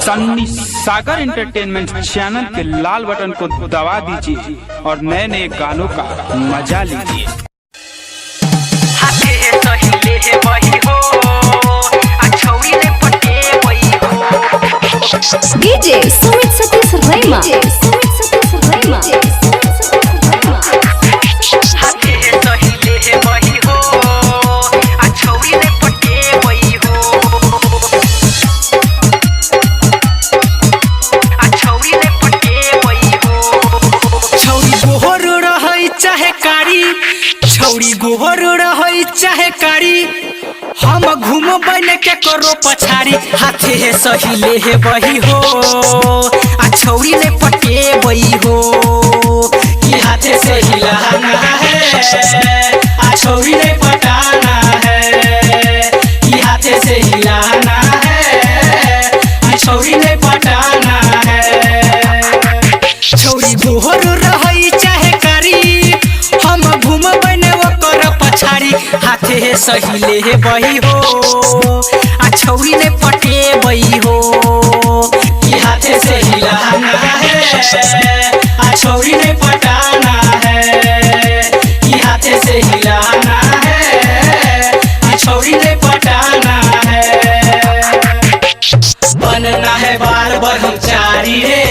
सन्नी सागर entertainment channel के लाल button को दबा दीजिए और नए नए गानों का मजा लीजिए। डीजे सुमित सतीश रैमा छौरी गोबर रही चाहे कारी हम घूम बन के करो पछाड़ी हाथे है सही ले है बही हो आ छौरी ने पटे बही हो कि हाथे से हिलाना है आ छौरी ने पटाना है कि हाथे से हिलाना है आ छौरी ने पटाना है। छौरी गोबर रही चाहे कारी हम घूम बने वो कर पछाड़ी हाथे है सही ले है बही हो आ छौरी ने पटे बही हो कि हाथे से हिलाना है आ छौरी ने पटाना है कि हाथे से हिलाना है आ छौरी ने पटाना है। बनना है बार बार हम चारी रे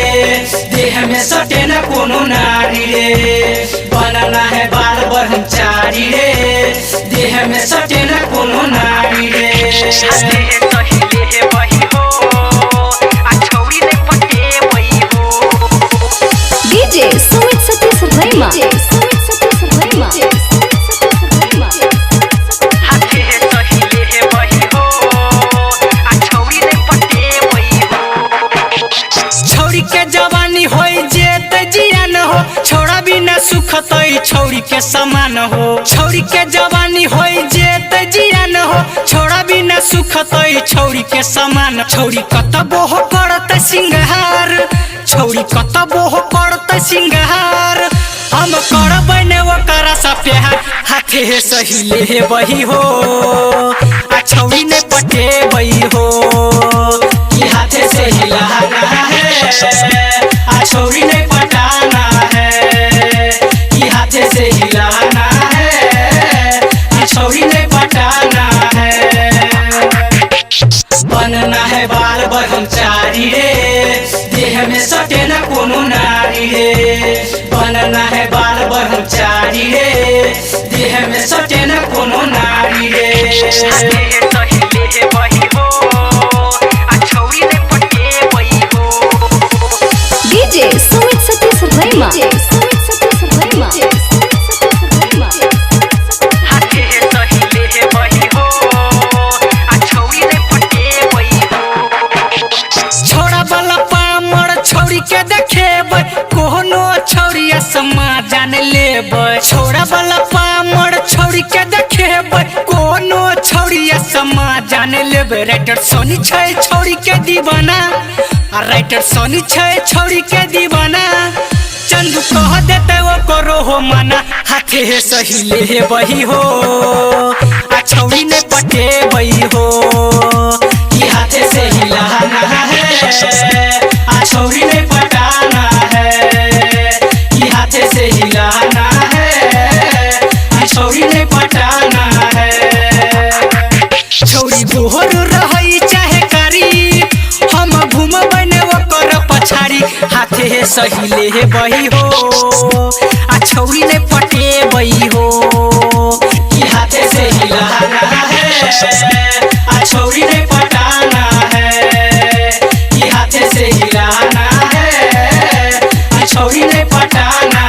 देह में सटे न कोनो नारी रे बनना है बार बार हम चारी रे देह में सटे न कोनो नारी रे। डीजे सुमित सतीश रैमा छौरी के जवानी हो जेत जियान हो छोड़ा बिना सुख तई छौरी के समान हो छौरी के जवानी हो जेत जियान हो छोड़ा बिना सुख तई छौरी के समान छौरी कतबो हो करत सिंगार छौरी कतबो हो करत सिंगार हम करबै ने ओकरा सा प्यार हाथे है सही ले है बही हो आ छौरी ने पटे बही हो कि हाथे से हिलाना है आ छौरी ने पटाना है कि हाथे से हिलाना है आ छौरी ने पटाना है। बनना है बार बार हम चारी रे देह में सटे न कोनो नारी रे बनना है बार बार हम चारी रे देह में सटे न कोनो नारी रे। डीजे सुमित सतीश रैमा छोड़ा वाला पामर छौरी के देखेबै कोनो छौरिया समा जान लेबै छोड़ा वाला पामर छौरी के देखेबै कोनो छौरिया समा जान लेबै राइटर सोनी छै छौरी के दीवाना आ राइटर सोनी छै छौरी के दीवाना चंदू कह देते वो करो हो मना हाथे है सही ले है बही हो आ छौरी ने पटे बही हो कि हाथे से हिलाना है आ छौरी ने पटाना है कि हाथे से हिलाना है आ छौरी ने पटाना है। छौरी गोहर रही चाहे कारी हम घूम बने वो कर पछाड़ी हाथे है सही ले है बही हो आ छौरी ने पटे बही हो कि हाथे से हिलाना है आ छौरी ने पटाना है कि हाथे से हिलाना है आ छौरी ने पटाना